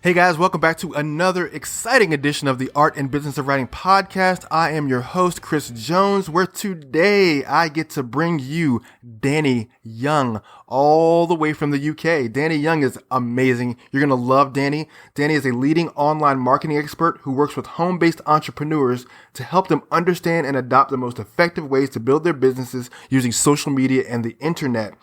Hey guys, welcome back to another exciting edition of the Art and Business of Writing podcast. I am your host, Chris Jones, where today I get to bring you Danny Young, all the way from the UK. Danny Young is amazing. You're going to love Danny. Danny is a leading online marketing expert who works with home-based entrepreneurs to help them understand and adopt the most effective ways to build their businesses using social media and the internet.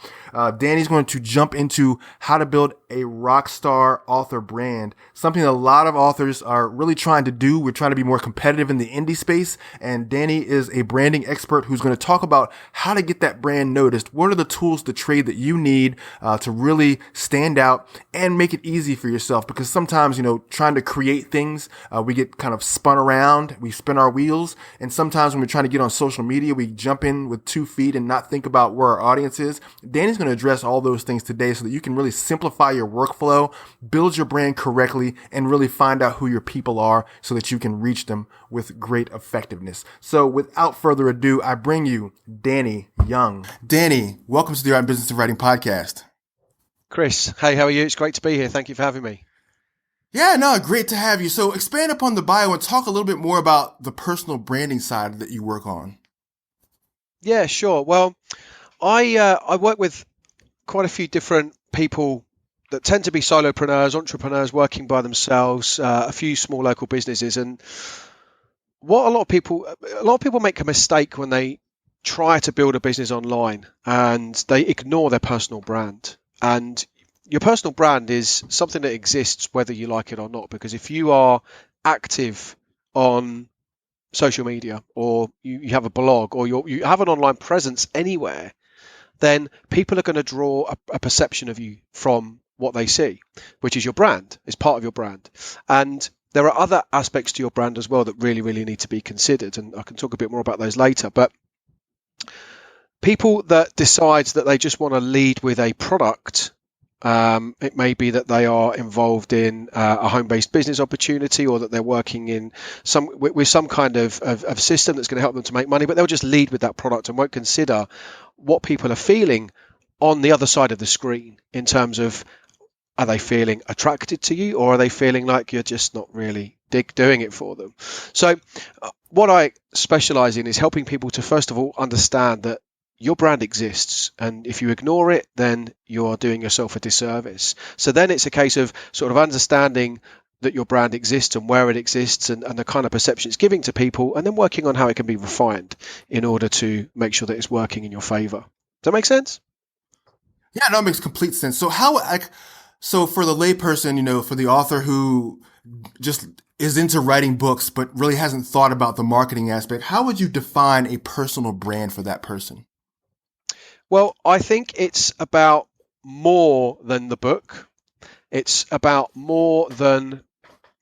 Danny's going to jump into how to build a rock star author brand, something a lot of authors are really trying to do. We're trying to be more competitive in the indie space, and Danny is a branding expert who's going to talk about how to get that brand noticed. What are the tools to trade that you need to really stand out and make it easy for yourself? Because sometimes, trying to create things, we get kind of spun around, we spin our wheels, and sometimes when we're trying to get on social media, we jump in with 2 feet and not think about where our audience is. Danny's going to address all those things today so that you can really simplify your workflow, build your brand correctly, and really find out who your people are so that you can reach them with great effectiveness. So without further ado, I bring you Danny Young. Danny, welcome to the Art and Business of Writing podcast. Chris, hey, how are you? It's great to be here. Thank you for having me. Yeah, no, great to have you. So expand upon the bio and talk a little bit more about the personal branding side that you work on. Yeah, sure. Well, I work with quite a few different people that tend to be solopreneurs, entrepreneurs working by themselves, a few small local businesses. And what a lot of people make a mistake when they try to build a business online and they ignore their personal brand. And your personal brand is something that exists whether you like it or not, because if you are active on social media, or you have a blog, or you have an online presence anywhere, then people are going to draw a perception of you from what they see, which is your brand, is part of your brand. And there are other aspects to your brand as well that really, really need to be considered. And I can talk a bit more about those later. But people that decide that they just want to lead with a product, it may be that they are involved in a home-based business opportunity, or that they're working in with some kind of system that's going to help them to make money, but they'll just lead with that product and won't consider what people are feeling on the other side of the screen in terms of, are they feeling attracted to you, or are they feeling like you're just not really doing it for them? So what I specialize in is helping people to, first of all, understand that your brand exists, and if you ignore it, then you are doing yourself a disservice. So then it's a case of sort of understanding that your brand exists and where it exists, and the kind of perception it's giving to people, and then working on how it can be refined in order to make sure that it's working in your favor. Does that make sense? Yeah, no, it makes complete sense. So for the layperson, for the author who just is into writing books but really hasn't thought about the marketing aspect, how would you define a personal brand for that person? Well, I think it's about more than the book. It's about more than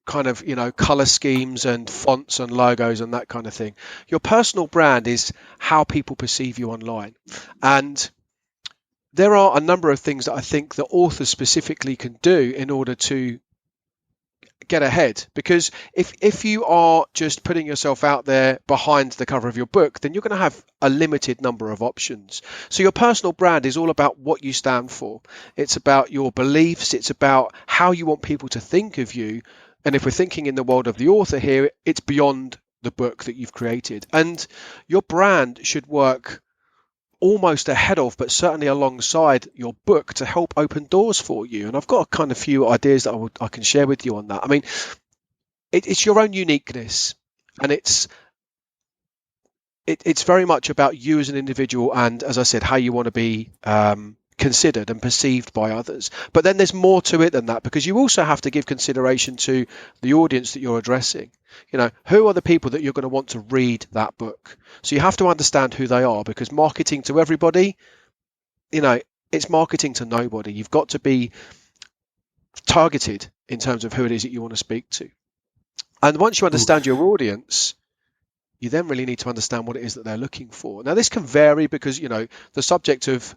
kind of, color schemes and fonts and logos and that kind of thing. Your personal brand is how people perceive you online. And there are a number of things that I think the authors specifically can do in order to get ahead, because if you are just putting yourself out there behind the cover of your book, then you're going to have a limited number of options. So your personal brand is all about what you stand for. It's about your beliefs. It's about how you want people to think of you. And if we're thinking in the world of the author here, it's beyond the book that you've created. And your brand should work almost ahead of, but certainly alongside your book, to help open doors for you. And I've got a kind of few ideas that I can share with you on that. I mean, it's your own uniqueness, and it's very much about you as an individual, and as I said, how you want to be considered and perceived by others. But then there's more to it than that, because you also have to give consideration to the audience that you're addressing. Who are the people that you're going to want to read that book? So you have to understand who they are, because marketing to everybody, it's marketing to nobody. You've got to be targeted in terms of who it is that you want to speak to. And once you understand your audience, you then really need to understand what it is that they're looking for. Now, this can vary because, the subject of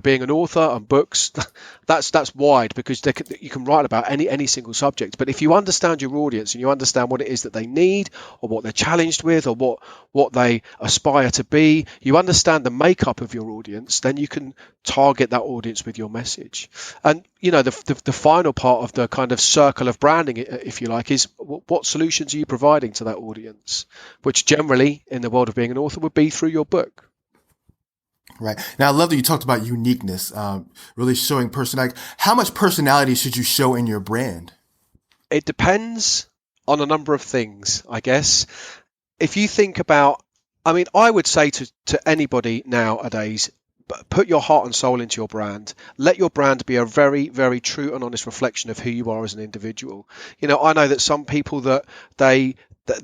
being an author and books, that's wide, because you can write about any single subject. But if you understand your audience and you understand what it is that they need, or what they're challenged with, or what they aspire to be, you understand the makeup of your audience, then you can target that audience with your message. And the final part of the kind of circle of branding, if you like, is what solutions are you providing to that audience, which generally in the world of being an author would be through your book. Right. Now, I love that you talked about uniqueness, really showing personality. How much personality should you show in your brand? It depends on a number of things, I guess. If you think about, I would say to anybody nowadays, put your heart and soul into your brand. Let your brand be a very, very true and honest reflection of who you are as an individual. I know that some people that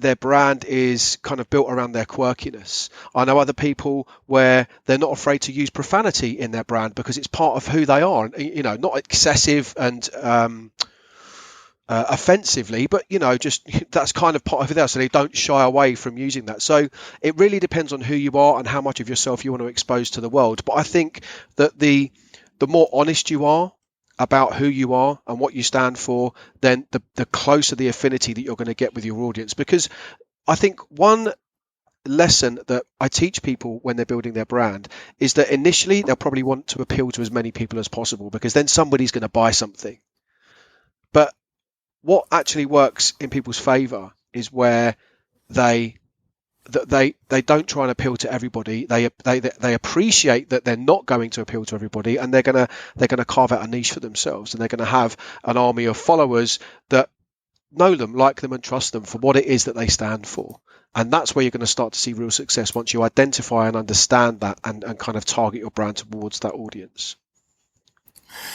their brand is kind of built around their quirkiness. I know other people where they're not afraid to use profanity in their brand because it's part of who they are. Not excessive and offensively, but just that's kind of part of it, so they don't shy away from using that. So it really depends on who you are and how much of yourself you want to expose to the world. But I think that the more honest you are about who you are and what you stand for, then the closer the affinity that you're going to get with your audience. Because I think one lesson that I teach people when they're building their brand is that initially they'll probably want to appeal to as many people as possible, because then somebody's going to buy something. But what actually works in people's favor is where they don't try and appeal to everybody. They appreciate that they're not going to appeal to everybody, and they're gonna carve out a niche for themselves, and they're gonna have an army of followers that know them, like them, and trust them for what it is that they stand for. And that's where you're going to start to see real success, once you identify and understand that and kind of target your brand towards that audience.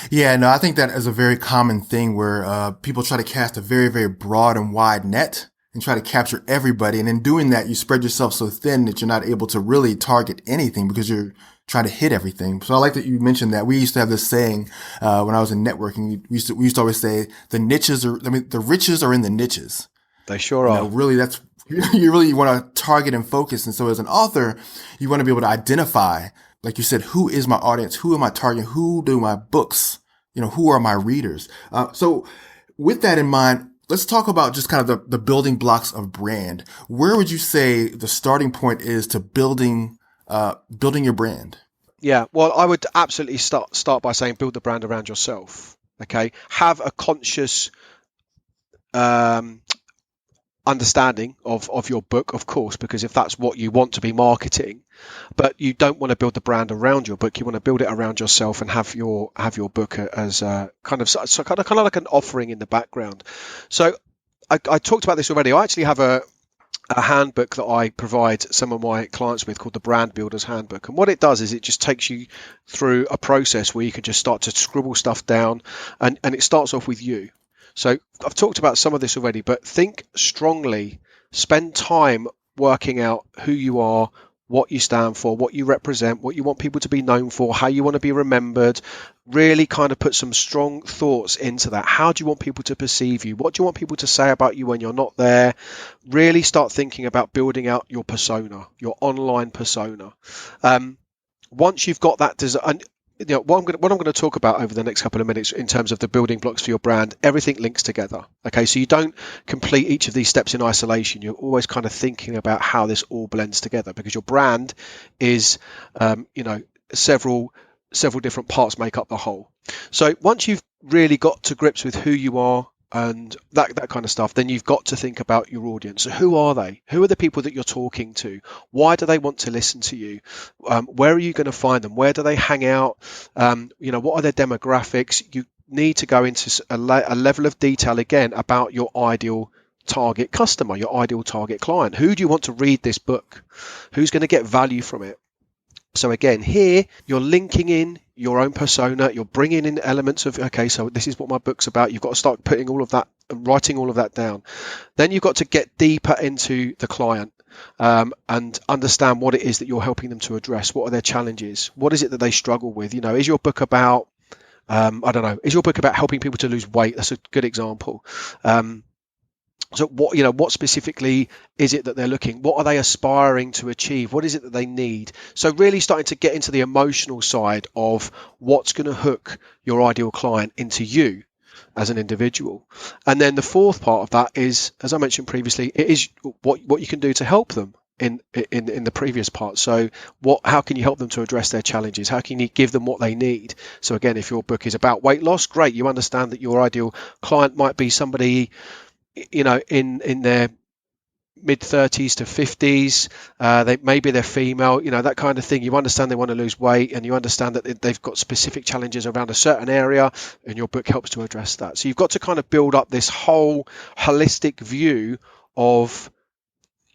Yeah, no, I think that is a very common thing where people try to cast a very, very broad and wide net and try to capture everybody. And in doing that, you spread yourself so thin that you're not able to really target anything because you're trying to hit everything. So I like that you mentioned that. We used to have this saying when I was in networking. We used to always say the riches are in the niches. They sure are. Really, that's you really want to target and focus. And so as an author, you want to be able to identify, like you said, who is my audience? Who am I targeting? Who do my books? Who are my readers? So with that in mind, let's talk about just kind of the building blocks of brand. Where would you say the starting point is to building your brand? Yeah, well, I would absolutely start by saying build the brand around yourself. Okay, have a conscious understanding of your book, of course, because if that's what you want to be marketing, but you don't want to build the brand around your book, you want to build it around yourself and have your book as kind of like an offering in the background. So I talked about this already. I actually have a handbook that I provide some of my clients with called the Brand Builders Handbook. And what it does is it just takes you through a process where you can just start to scribble stuff down, and it starts off with you. So I've talked about some of this already, but think strongly, spend time working out who you are, what you stand for, what you represent, what you want people to be known for, how you want to be remembered. Really kind of put some strong thoughts into that. How do you want people to perceive you? What do you want people to say about you when you're not there? Really start thinking about building out your persona, your online persona. Once you've got that design, what I'm going to talk about over the next couple of minutes in terms of the building blocks for your brand, everything links together. Okay, so you don't complete each of these steps in isolation. You're always kind of thinking about how this all blends together, because your brand is, several different parts make up the whole. So once you've really got to grips with who you are and that kind of stuff, then you've got to think about your audience. So who are they? Who are the people that you're talking to? Why do they want to listen to you? Where are you going to find them? Where do they hang out? What are their demographics? You need to go into a level of detail again about your ideal target customer, your ideal target client. Who do you want to read this book? Who's going to get value from it? So again, here you're linking in your own persona, you're bringing in elements of, okay, so this is what my book's about. You've got to start putting all of that and writing all of that down. Then you've got to get deeper into the client and understand what it is that you're helping them to address. What are their challenges? What is it that they struggle with? Is your book about, is your book about helping people to lose weight? That's a good example. So what specifically is it that they're looking? What are they aspiring to achieve? What is it that they need? So really starting to get into the emotional side of what's going to hook your ideal client into you as an individual. And then the fourth part of that is, as I mentioned previously, it is what you can do to help them in the previous part. So how can you help them to address their challenges? How can you give them what they need? So again, if your book is about weight loss, great. You understand that your ideal client might be somebody, in their mid 30s to 50s. Maybe they're female, that kind of thing. You understand they want to lose weight, and you understand that they've got specific challenges around a certain area, and your book helps to address that. So you've got to kind of build up this whole holistic view of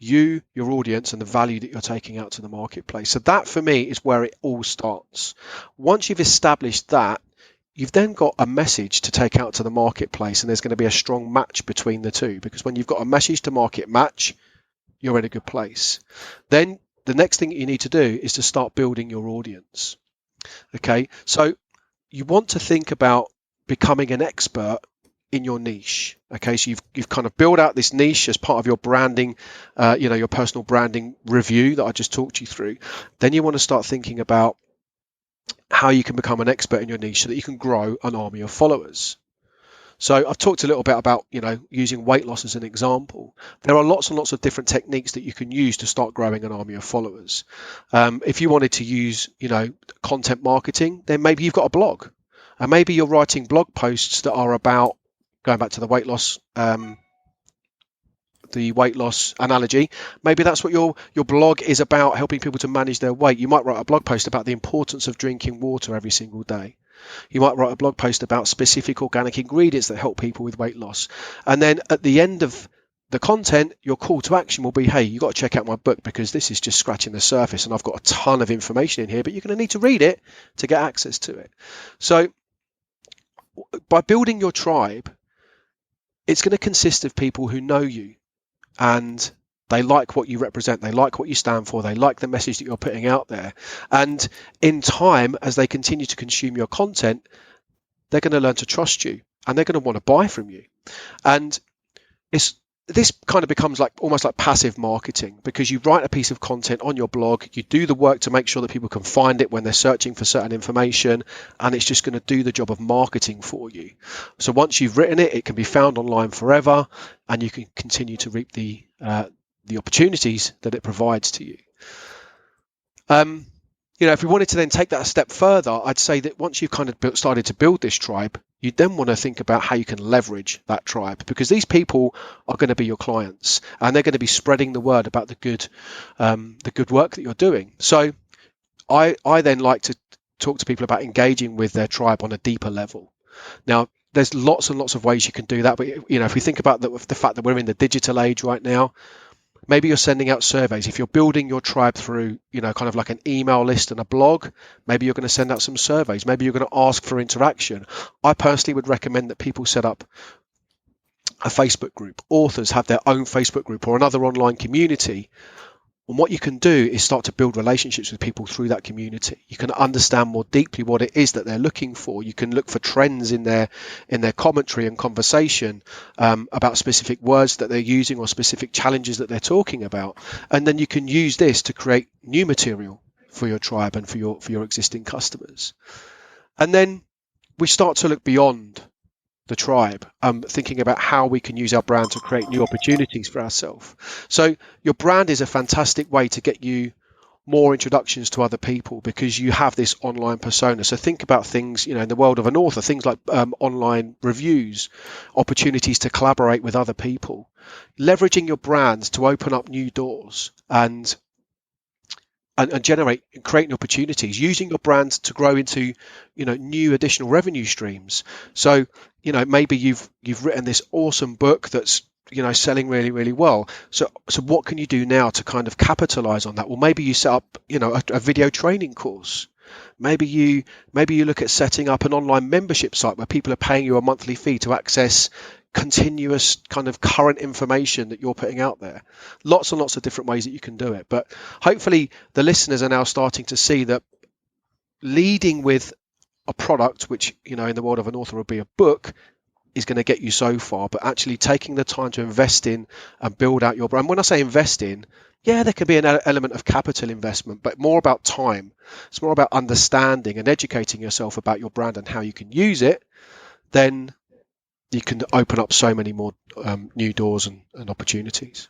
you, your audience, and the value that you're taking out to the marketplace. So that for me is where it all starts. Once you've established that, you've then got a message to take out to the marketplace, and there's going to be a strong match between the two, because when you've got a message to market match, you're in a good place. Then the next thing you need to do is to start building your audience. Okay, so you want to think about becoming an expert in your niche. Okay, so you've kind of built out this niche as part of your branding, your personal branding review that I just talked you through. Then you want to start thinking about how you can become an expert in your niche so that you can grow an army of followers. So I've talked a little bit about, using weight loss as an example. There are lots and lots of different techniques that you can use to start growing an army of followers. If you wanted to use, content marketing, then maybe you've got a blog, and maybe you're writing blog posts that are about, going back to the weight loss analogy, maybe that's what your blog is about, helping people to manage their weight. You might write a blog post about the importance of drinking water every single day. You might write a blog post about specific organic ingredients that help people with weight loss. And then at the end of the content, your call to action will be, hey, you've got to check out my book, because this is just scratching the surface and I've got a ton of information in here, but you're going to need to read it to get access to it. So by building your tribe, it's going to consist of people who know you, and they like what you represent, they like what you stand for, they like the message that you're putting out there. And in time, as they continue to consume your content, they're going to learn to trust you, and they're going to want to buy from you. And this kind of becomes almost like passive marketing, because you write a piece of content on your blog, you do the work to make sure that people can find it when they're searching for certain information, and it's just going to do the job of marketing for you. So once you've written it, it can be found online forever, and you can continue to reap the opportunities that it provides to you. If we wanted to then take that a step further, I'd say that once you've kind of started to build this tribe, you then want to think about how you can leverage that tribe, because these people are going to be your clients, and they're going to be spreading the word about the good work that you're doing. So I then like to talk to people about engaging with their tribe on a deeper level. Now, there's lots and lots of ways you can do that, but if we think about the fact that we're in the digital age right now, maybe you're sending out surveys. If you're building your tribe through, kind of like an email list and a blog, maybe you're going to send out some surveys. Maybe you're going to ask for interaction. I personally would recommend that people set up a Facebook group. Authors have their own Facebook group or another online community. And what you can do is start to build relationships with people through that community. You can understand more deeply what it is that they're looking for. You can look for trends in their commentary and conversation about specific words that they're using or specific challenges that they're talking about. And then you can use this to create new material for your tribe and for your existing customers. And then we start to look beyond the tribe, thinking about how we can use our brand to create new opportunities for ourselves. So your brand is a fantastic way to get you more introductions to other people, because you have this online persona. So think about things, in the world of an author, things like online reviews, opportunities to collaborate with other people, leveraging your brand to open up new doors and generate and create new opportunities, using your brand to grow into, new additional revenue streams. So, maybe you've written this awesome book that's, selling really, really well. So what can you do now to kind of capitalize on that? Well, maybe you set up, a video training course. Maybe you look at setting up an online membership site where people are paying you a monthly fee to access continuous kind of current information that you're putting out there. Lots and lots of different ways that you can do it. But hopefully the listeners are now starting to see that leading with a product, which, in the world of an author would be a book, is going to get you so far, but actually taking the time to invest in and build out your brand. When I say invest in, yeah, there can be an element of capital investment, but more about time. It's more about understanding and educating yourself about your brand and how you can use it. Then you can open up so many more new doors and opportunities.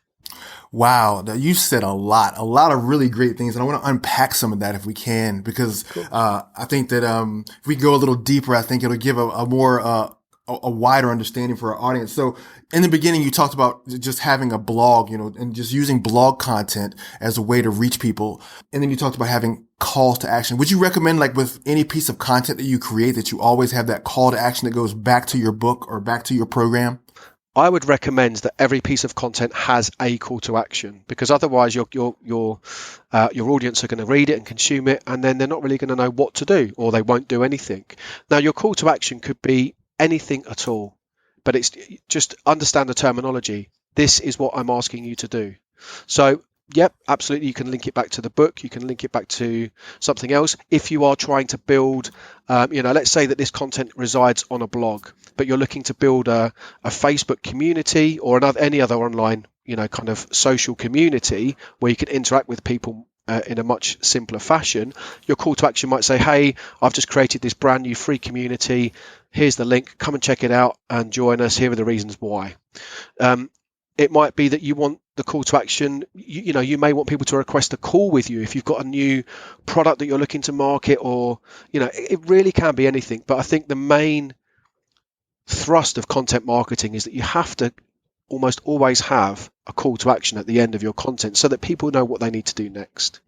Wow, you said a lot of really great things, and I want to unpack some of that if we can, because Cool. I think that if we go a little deeper, I think it'll give a more a wider understanding for our audience. So in the beginning, you talked about just having a blog, and just using blog content as a way to reach people, and then you talked about having calls to action. Would you recommend, like with any piece of content that you create, that you always have that call to action that goes back to your book or back to your program? I would recommend that every piece of content has a call to action, because otherwise your audience are going to read it and consume it, and then they're not really going to know what to do, or they won't do anything. Now, your call to action could be anything at all, but it's just understand the terminology. This is what I'm asking you to do. So, yep, absolutely. You can link it back to the book. You can link it back to something else. If you are trying to build, let's say that this content resides on a blog, but you're looking to build a Facebook community or any other online, kind of social community where you can interact with people in a much simpler fashion. Your call to action might say, hey, I've just created this brand new free community. Here's the link. Come and check it out and join us. Here are the reasons why. It might be that you want the call to action. You may want people to request a call with you if you've got a new product that you're looking to market, or, it really can be anything. But I think the main thrust of content marketing is that you have to almost always have a call to action at the end of your content so that people know what they need to do next.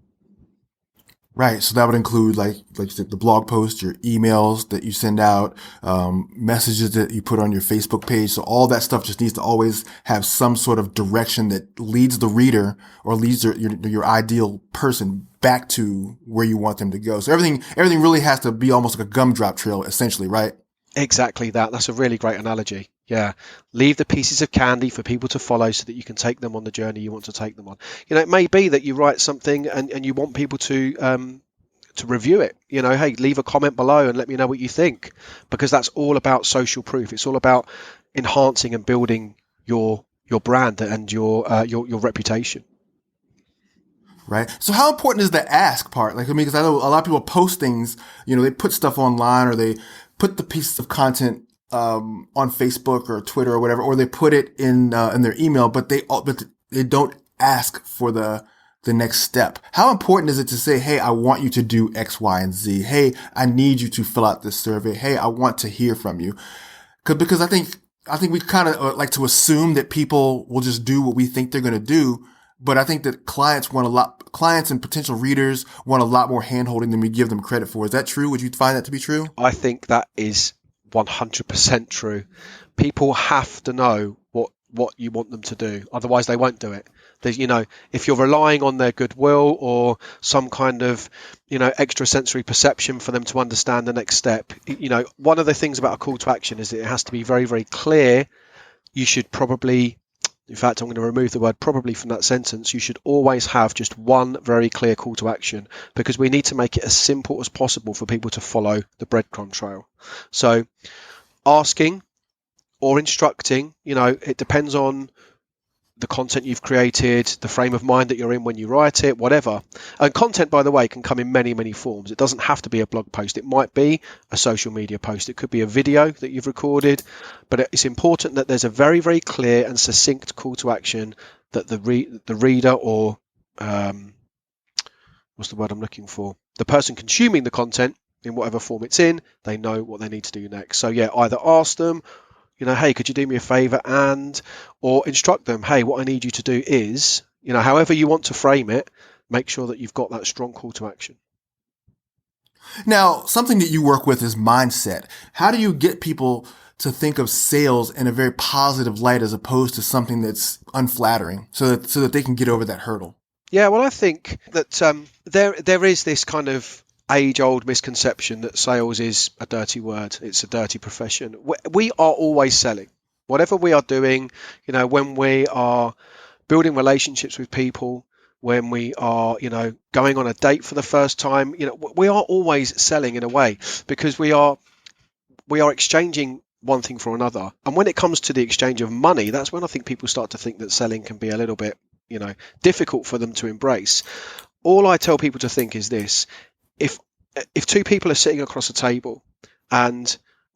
Right. So that would include, like you said, the blog posts, your emails that you send out, messages that you put on your Facebook page. So all that stuff just needs to always have some sort of direction that leads the reader or leads your ideal person back to where you want them to go. So everything really has to be almost like a gumdrop trail, essentially, right? Exactly that. That's a really great analogy. Yeah. Leave the pieces of candy for people to follow so that you can take them on the journey you want to take them on. It may be that you write something and you want people to review it. Hey, leave a comment below and let me know what you think, because that's all about social proof. It's all about enhancing and building your brand and your reputation. Right. So how important is the ask part? Because I know a lot of people post things, they put stuff online, or they put the pieces of content on Facebook or Twitter or whatever, or they put it in their email, but they don't ask for the next step. How important is it to say, hey, I want you to do X, Y, and Z. Hey, I need you to fill out this survey. Hey, I want to hear from you. Because I think we kind of like to assume that people will just do what we think they're going to do. But I think that clients and potential readers want a lot more handholding than we give them credit for. Is that true? Would you find that to be true? I think that is 100% true. People have to know what you want them to do. Otherwise, they won't do it. If you're relying on their goodwill or some kind of, extrasensory perception for them to understand the next step, one of the things about a call to action is that it has to be very, very clear. You should probably, in fact, I'm going to remove the word probably from that sentence. You should always have just one very clear call to action, because we need to make it as simple as possible for people to follow the breadcrumb trail. So asking or instructing, it depends on the content you've created, the frame of mind that you're in when you write it, whatever. And content, by the way, can come in many, many forms. It doesn't have to be a blog post. It might be a social media post. It could be a video that you've recorded. But it's important that there's a very, very clear and succinct call to action that the reader, or what's the word I'm looking for? The person consuming the content, in whatever form it's in, they know what they need to do next. So yeah, either ask them, hey, could you do me a favor, or instruct them, hey, what I need you to do is, however you want to frame it, make sure that you've got that strong call to action. Now, something that you work with is mindset. How do you get people to think of sales in a very positive light as opposed to something that's unflattering, so that they can get over that hurdle? Yeah, well, I think that there is this kind of age-old misconception that sales is a dirty word. It's a dirty profession. We are always selling. Whatever we are doing, when we are building relationships with people, when we are, going on a date for the first time, we are always selling in a way, because we are exchanging one thing for another. And when it comes to the exchange of money, that's when I think people start to think that selling can be a little bit, difficult for them to embrace. All I tell people to think is this: if two people are sitting across a table and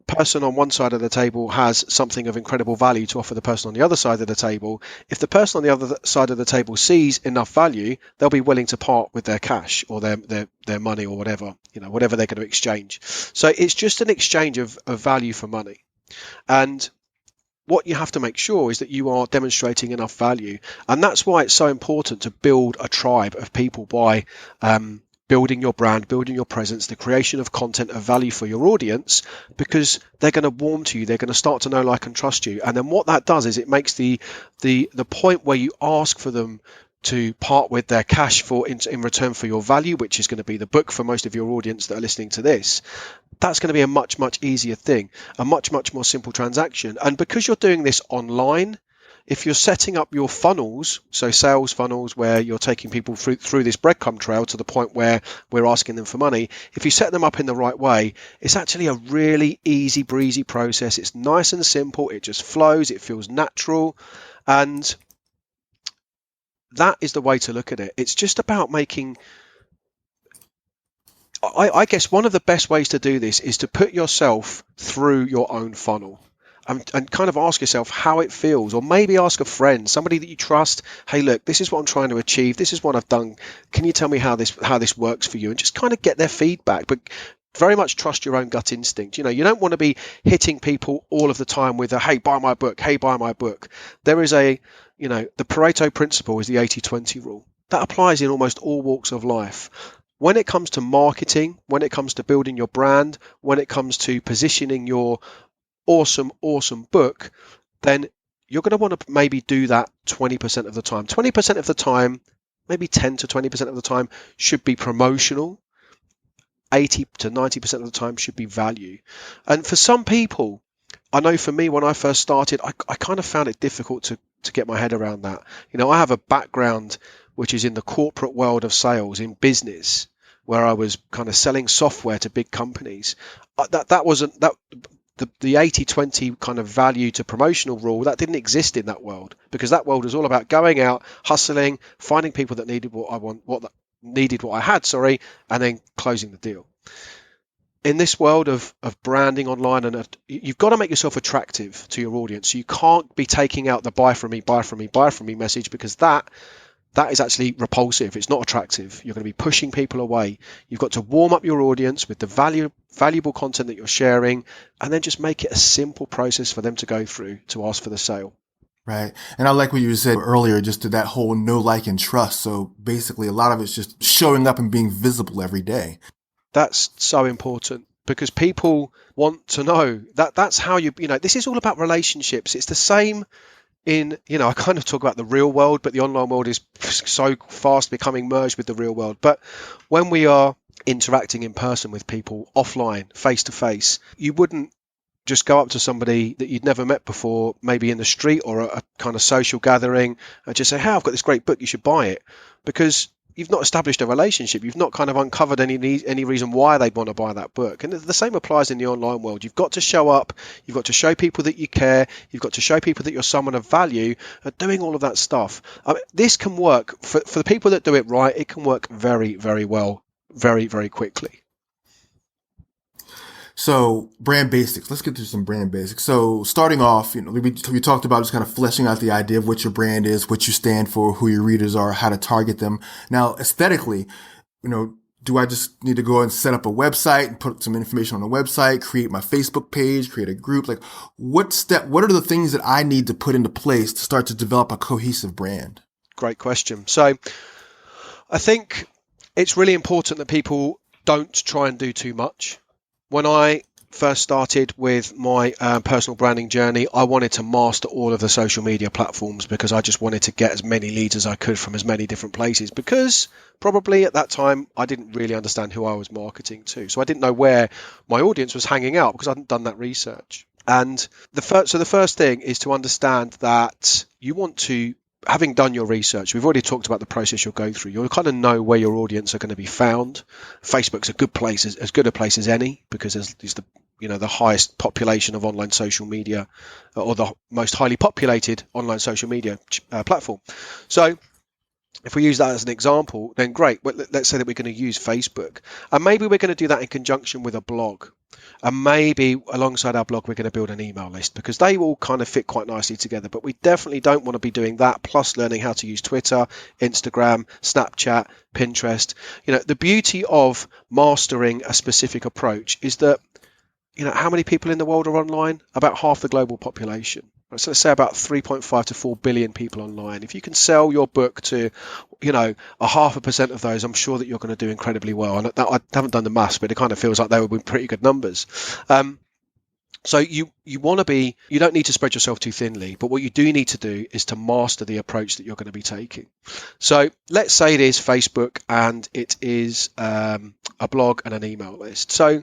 the person on one side of the table has something of incredible value to offer the person on the other side of the table, if the person on the other side of the table sees enough value, they'll be willing to part with their cash or their money or whatever, whatever they're going to exchange. So it's just an exchange of value for money. And what you have to make sure is that you are demonstrating enough value. And that's why it's so important to build a tribe of people by building your brand, building your presence, the creation of content of value for your audience, because they're going to warm to you. They're going to start to know, like, and trust you. And then what that does is it makes the point where you ask for them to part with their cash in return for your value, which is going to be the book for most of your audience that are listening to this. That's going to be a much, much easier thing, a much, much more simple transaction. And because you're doing this online, if you're setting up your funnels, so sales funnels where you're taking people through this breadcrumb trail to the point where we're asking them for money, if you set them up in the right way, it's actually a really easy breezy process. It's nice and simple. It just flows. It feels natural. And that is the way to look at it. It's just about making... I guess one of the best ways to do this is to put yourself through your own funnel and kind of ask yourself how it feels, or maybe ask a friend, somebody that you trust, hey, look, this is what I'm trying to achieve. This is what I've done. Can you tell me how this works for you? And just kind of get their feedback, but very much trust your own gut instinct. You don't want to be hitting people all of the time with a, hey, buy my book. Hey, buy my book. There is the Pareto principle is the 80-20 rule. That applies in almost all walks of life. When it comes to marketing, when it comes to building your brand, when it comes to positioning your awesome book, then you're going to want to maybe do that 20% of the time. 20% of the time, maybe 10 to 20% of the time should be promotional. 80 to 90% of the time should be value. And for some people, I know for me, when I first started, I kind of found it difficult to get my head around that. I have a background which is in the corporate world of sales, in business, where I was kind of selling software to big companies. That wasn't that. The 80-20 kind of value to promotional rule, that didn't exist in that world, because that world was all about going out, hustling, finding people that needed what I had, and then closing the deal. In this world of branding online, and you've got to make yourself attractive to your audience. So you can't be taking out the buy from me message, because that is actually repulsive. It's not attractive. You're going to be pushing people away. You've got to warm up your audience with the valuable content that you're sharing, and then just make it a simple process for them to go through to ask for the sale. Right. And I like what you said earlier, just to that whole know, like, and trust. So basically a lot of it's just showing up and being visible every day. That's so important, because people want to know that's how this is all about relationships. It's the same in, I kind of talk about the real world, but the online world is so fast becoming merged with the real world. But when we are interacting in person with people offline, face to face, you wouldn't just go up to somebody that you'd never met before, maybe in the street or a kind of social gathering, and just say, hey, I've got this great book, you should buy it. Because you've not established a relationship. You've not kind of uncovered any reason why they'd want to buy that book. And the same applies in the online world. You've got to show up. You've got to show people that you care. You've got to show people that you're someone of value. Doing all of that stuff. This can work for the people that do it right. It can work very, very well, very, very quickly. So brand basics, let's get through some brand basics. So starting off, we talked about just kind of fleshing out the idea of what your brand is, what you stand for, who your readers are, how to target them. Now, aesthetically, do I just need to go and set up a website and put some information on the website, create my Facebook page, create a group? Like what are the things that I need to put into place to start to develop a cohesive brand? Great question. So I think it's really important that people don't try and do too much. When I first started with my personal branding journey, I wanted to master all of the social media platforms, because I just wanted to get as many leads as I could from as many different places, because probably at that time I didn't really understand who I was marketing to. So I didn't know where my audience was hanging out, because I hadn't done that research. And the first thing is to understand that you want to having done your research, we've already talked about the process you'll go through. You'll kind of know where your audience are going to be found. Facebook's a good place, as good a place as any, because there's the highest population of online social media, or the most highly populated online social media platform. So if we use that as an example, then great. Let's say that we're going to use Facebook, and maybe we're going to do that in conjunction with a blog. And maybe alongside our blog, we're going to build an email list, because they all kind of fit quite nicely together. But we definitely don't want to be doing that plus learning how to use Twitter, Instagram, Snapchat, Pinterest. The beauty of mastering a specific approach is that, how many people in the world are online? About half the global population. So let's say about 3.5 to 4 billion people online. If you can sell your book to, 0.5% of those, I'm sure that you're going to do incredibly well. And I haven't done the maths, but it kind of feels like they would be pretty good numbers. So you want to be, you don't need to spread yourself too thinly, but what you do need to do is to master the approach that you're going to be taking. So let's say it is Facebook and it is a blog and an email list. So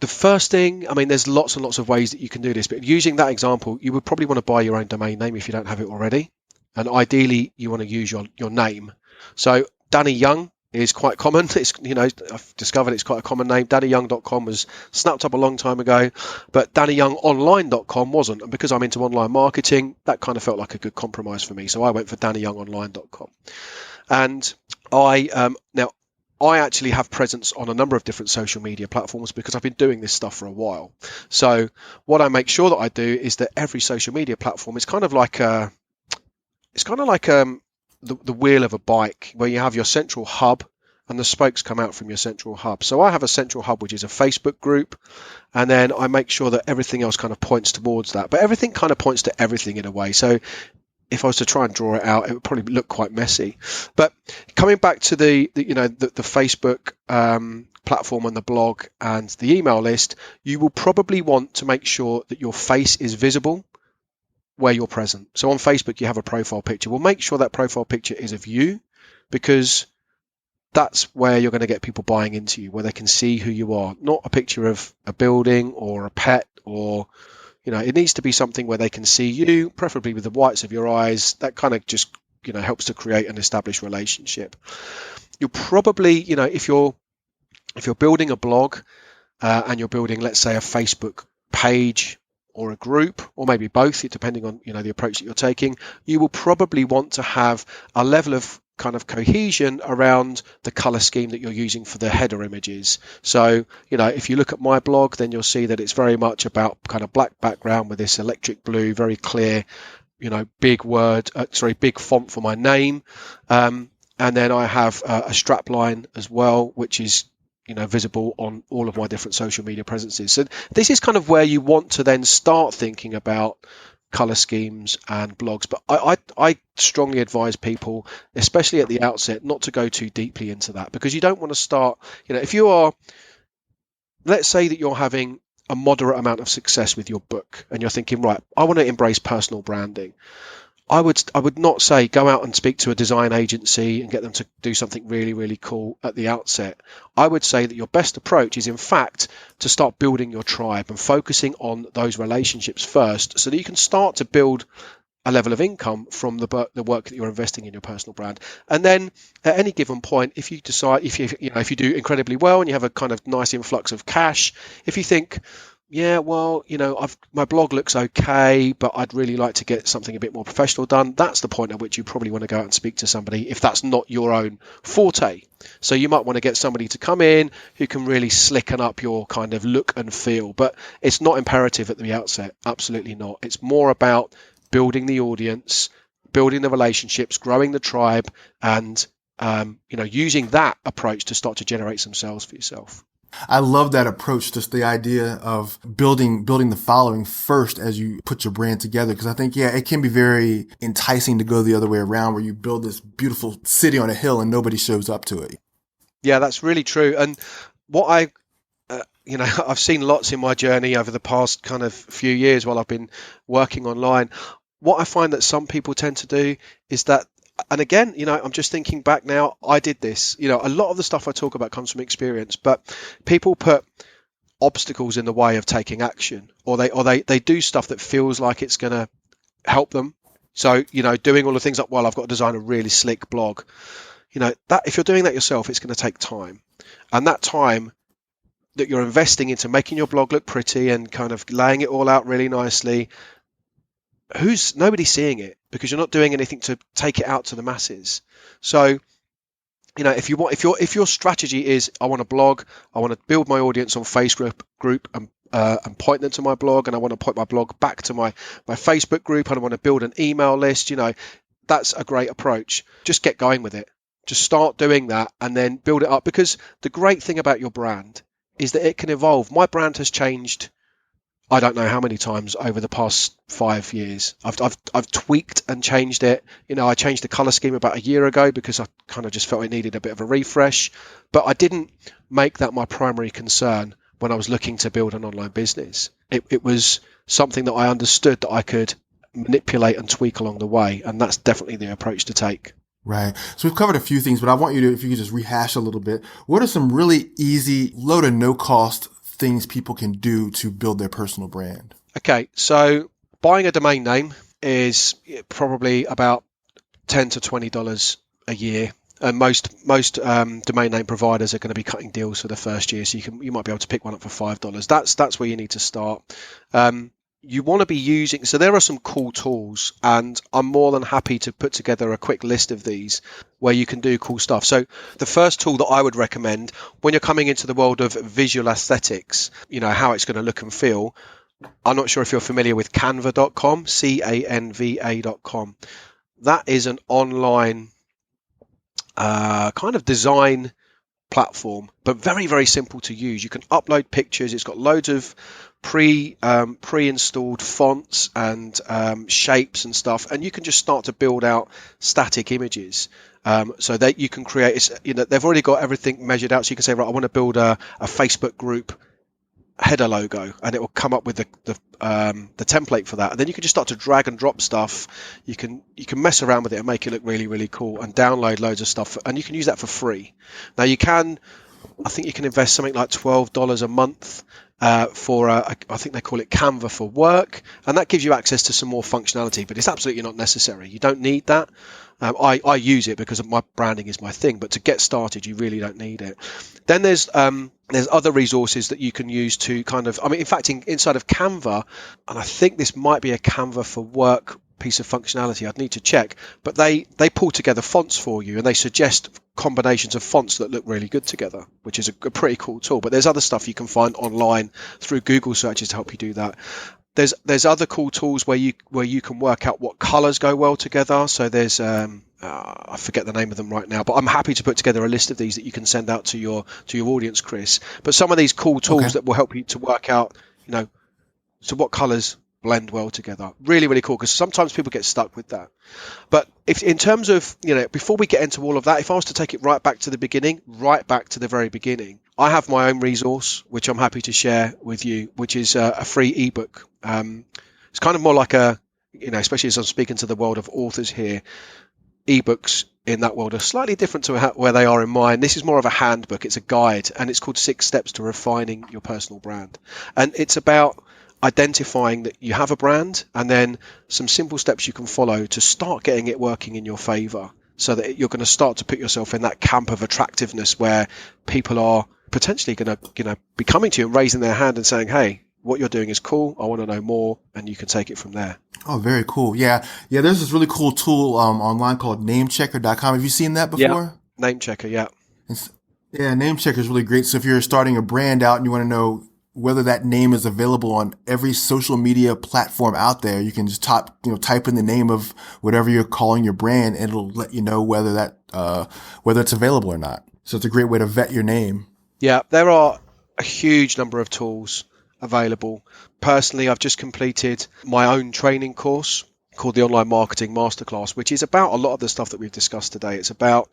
the first thing, there's lots and lots of ways that you can do this, but using that example, you would probably want to buy your own domain name if you don't have it already. And ideally, you want to use your name. So Danny Young is quite common. It's, I've discovered it's quite a common name. DannyYoung.com was snapped up a long time ago, but DannyYoungOnline.com wasn't. And because I'm into online marketing, that kind of felt like a good compromise for me. So I went for DannyYoungOnline.com. And I actually have presence on a number of different social media platforms because I've been doing this stuff for a while. So what I make sure that I do is that every social media platform is kind of like the wheel of a bike, where you have your central hub and the spokes come out from your central hub. So I have a central hub, which is a Facebook group, and then I make sure that everything else kind of points towards that. But everything kind of points to everything in a way. So if I was to try and draw it out, it would probably look quite messy. But coming back to the Facebook platform and the blog and the email list, you will probably want to make sure that your face is visible where you're present. So on Facebook, you have a profile picture. Well, make sure that profile picture is of you, because that's where you're going to get people buying into you, where they can see who you are, not a picture of a building or a pet, or it needs to be something where they can see you, preferably with the whites of your eyes. That kind of just, helps to create an established relationship. You'll probably, if you're building a blog and you're building, let's say, a Facebook page or a group, or maybe both, depending on, the approach that you're taking, you will probably want to have a level of kind of cohesion around the color scheme that you're using for the header images. So, if you look at my blog, then you'll see that it's very much about kind of black background with this electric blue, very clear, big font for my name. And then I have a strap line as well, which is, visible on all of my different social media presences. So this is kind of where you want to then start thinking about color schemes and blogs. But I strongly advise people, especially at the outset, not to go too deeply into that, because you don't want to start, if you are, let's say that you're having a moderate amount of success with your book and you're thinking, right, I want to embrace personal branding. I would not say go out and speak to a design agency and get them to do something really, really cool at the outset. I would say that your best approach is, in fact, to start building your tribe and focusing on those relationships first, so that you can start to build a level of income from the work that you're investing in your personal brand. And then at any given point, if you decide, if you do incredibly well and you have a kind of nice influx of cash, if you think, yeah, well, my blog looks okay, but I'd really like to get something a bit more professional done, that's the point at which you probably want to go out and speak to somebody, if that's not your own forte. So you might want to get somebody to come in who can really slicken up your kind of look and feel, but it's not imperative at the outset. Absolutely not. It's more about building the audience, building the relationships, growing the tribe, and using that approach to start to generate some sales for yourself. I love that approach, just the idea of building the following first as you put your brand together. Because I think, it can be very enticing to go the other way around, where you build this beautiful city on a hill and nobody shows up to it. Yeah, that's really true. And what I've seen lots in my journey over the past kind of few years while I've been working online. What I find that some people tend to do is that, and again, I'm just thinking back now, I did this. A lot of the stuff I talk about comes from experience, but people put obstacles in the way of taking action, or they do stuff that feels like it's going to help them So, doing all the things like, well, I've got to design a really slick blog. That if you're doing that yourself, it's going to take time. And that time that you're investing into making your blog look pretty and kind of laying it all out really nicely, nobody's seeing it because you're not doing anything to take it out to the masses. So, if your strategy is, I want to blog, I want to build my audience on Facebook group and point them to my blog, and I want to point my blog back to my Facebook group, and I want to build an email list, that's a great approach. Just get going with it. Just start doing that and then build it up, because the great thing about your brand is that it can evolve. My brand has changed, I don't know how many times over the past 5 years. I've tweaked and changed it. I changed the color scheme about a year ago because I kind of just felt it needed a bit of a refresh. But I didn't make that my primary concern when I was looking to build an online business. It was something that I understood that I could manipulate and tweak along the way, and that's definitely the approach to take. Right. So we've covered a few things, but I want you to, if you could just rehash a little bit, what are some really easy, low to no cost things people can do to build their personal brand? Okay, so buying a domain name is probably about $10 to $20 a year, and most domain name providers are going to be cutting deals for the first year, so you might be able to pick one up for $5. That's where you need to start. You want to be using, so there are some cool tools, and I'm more than happy to put together a quick list of these where you can do cool stuff. So the first tool that I would recommend when you're coming into the world of visual aesthetics, how it's going to look and feel. I'm not sure if you're familiar with canva.com, canva.com. That is an online kind of design platform, but very, very simple to use. You can upload pictures. It's got loads of pre-installed fonts and shapes and stuff, and you can just start to build out static images, so that you can create, they've already got everything measured out, so you can say, right, I want to build a Facebook group header logo, and it will come up with the template for that, and then you can just start to drag and drop stuff. You can mess around with it and make it look really, really cool, and download loads of stuff, and you can use that for free. Now I think you can invest something like $12 a month for I think they call it Canva for Work, and that gives you access to some more functionality, but it's absolutely not necessary. You don't need that. I use it because my branding is my thing, but to get started, you really don't need it. Then there's other resources that you can use to kind of, in fact, inside of Canva, and I think this might be a Canva for Work piece of functionality, I'd need to check, but they pull together fonts for you, and they suggest combinations of fonts that look really good together, which is a pretty cool tool. But there's other stuff you can find online through Google searches to help you do that. There's other cool tools where you can work out what colors go well together. So there's I forget the name of them right now, but I'm happy to put together a list of these that you can send out to your audience, Chris. But some of these cool tools that will help you to work out, so what colors blend well together. Really, really cool, because sometimes people get stuck with that. But if in terms of, before we get into all of that, if I was to take it right back to the beginning, right back to the very beginning, I have my own resource, which I'm happy to share with you, which is a free ebook. It's kind of more like especially as I'm speaking to the world of authors here, ebooks in that world are slightly different to where they are in mine. This is more of a handbook. It's a guide, and it's called 6 Steps to Refining Your Personal Brand. And it's about identifying that you have a brand, and then some simple steps you can follow to start getting it working in your favor, so that you're going to start to put yourself in that camp of attractiveness where people are potentially going to be coming to you and raising their hand and saying, hey, what you're doing is cool, I want to know more, and you can take it from there. Oh, very cool. Yeah. There's this really cool tool online called namechecker.com. Have you seen that before? Yeah. Namechecker, yeah. Namechecker is really great. So if you're starting a brand out and you want to know whether that name is available on every social media platform out there, you can just type in the name of whatever you're calling your brand, and it'll let you know whether it's available or not. So it's a great way to vet your name. Yeah, there are a huge number of tools available. Personally, I've just completed my own training course called the Online Marketing Masterclass, which is about a lot of the stuff that we've discussed today. It's about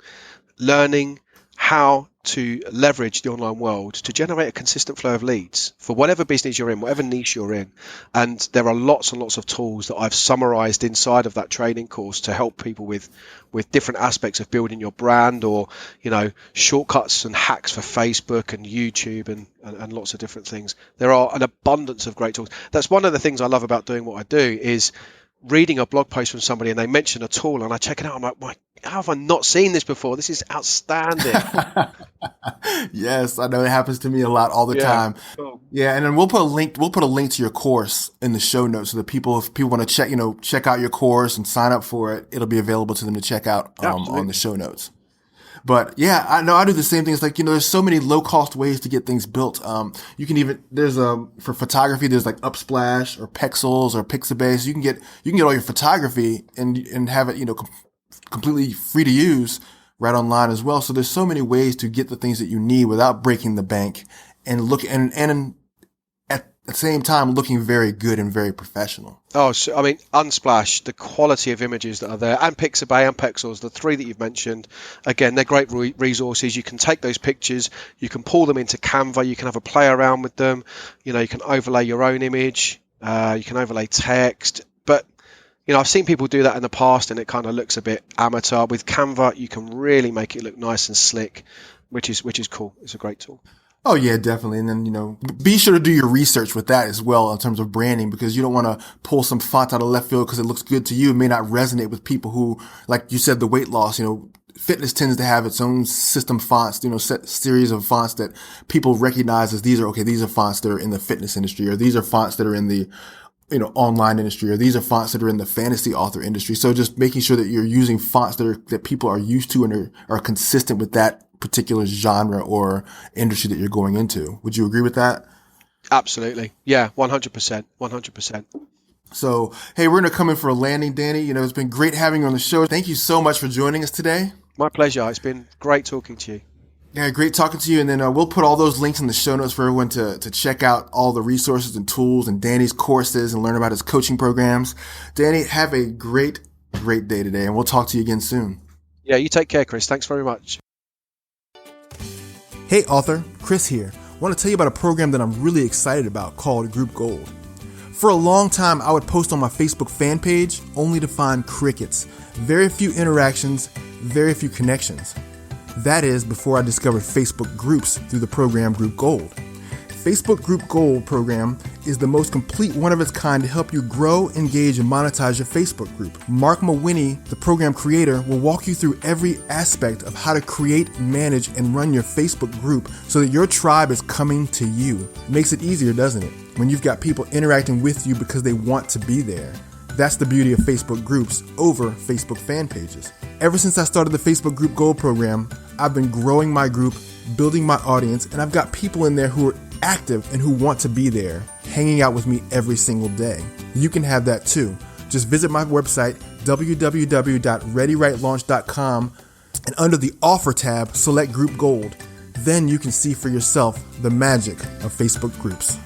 learning how to leverage the online world to generate a consistent flow of leads for whatever business you're in, whatever niche you're in. And there are lots and lots of tools that I've summarized inside of that training course to help people with different aspects of building your brand, or, shortcuts and hacks for Facebook and YouTube and lots of different things. There are an abundance of great tools. That's one of the things I love about doing what I do, is reading a blog post from somebody and they mention a tool and I check it out. I'm like, how have I not seen this before? This is outstanding. Yes, I know it happens to me a lot all the time. Cool. Yeah, and then we'll put a link to your course in the show notes so that if people want to check out your course and sign up for it, it'll be available to them to check out on the show notes. But yeah, I know I do the same thing. It's like, there's so many low cost ways to get things built. You can even, for photography, there's like Upsplash or Pexels or Pixabay. You can get all your photography and have it, completely free to use right online as well. So there's so many ways to get the things that you need without breaking the bank and at the same time looking very good and very professional. Oh, so, I mean, Unsplash, the quality of images that are there, and Pixabay and Pexels, the three that you've mentioned, again, they're great resources. You can take those pictures, you can pull them into Canva, you can have a play around with them, you can overlay your own image, you can overlay text, but I've seen people do that in the past and it kind of looks a bit amateur. With Canva, you can really make it look nice and slick, which is cool. It's a great tool. Oh yeah, definitely. And then, be sure to do your research with that as well in terms of branding, because you don't want to pull some font out of left field because it looks good to you. It may not resonate with people who, like you said, the weight loss, fitness tends to have its own system fonts, set series of fonts that people recognize as these are fonts that are in the fitness industry, or these are fonts that are in the online industry, or these are fonts that are in the fantasy author industry. So just making sure that you're using fonts that people are used to and are consistent with that particular genre or industry that you're going into. Would you agree with that? Absolutely. Yeah, 100%. 100%. So, hey, we're going to come in for a landing, Danny. It's been great having you on the show. Thank you so much for joining us today. My pleasure. It's been great talking to you. Yeah, great talking to you. And then we'll put all those links in the show notes for everyone to check out all the resources and tools and Danny's courses and learn about his coaching programs. Danny, have a great day today, and we'll talk to you again soon. Yeah, you take care, Chris. Thanks very much. Hey, author, Chris here. I want to tell you about a program that I'm really excited about called Group Gold. For a long time, I would post on my Facebook fan page only to find crickets. Very few interactions, very few connections. That is before I discovered Facebook groups through the program Group Gold. Facebook Group Gold program is the most complete one of its kind to help you grow, engage, and monetize your Facebook group. Mark Mawhinney, the program creator, will walk you through every aspect of how to create, manage, and run your Facebook group so that your tribe is coming to you. Makes it easier, doesn't it? When you've got people interacting with you because they want to be there. That's the beauty of Facebook groups over Facebook fan pages. Ever since I started the Facebook Group Gold program, I've been growing my group, building my audience, and I've got people in there who are active and who want to be there, hanging out with me every single day. You can have that too. Just visit my website, www.readyrightlaunch.com, and under the offer tab, select Group Gold. Then you can see for yourself the magic of Facebook groups.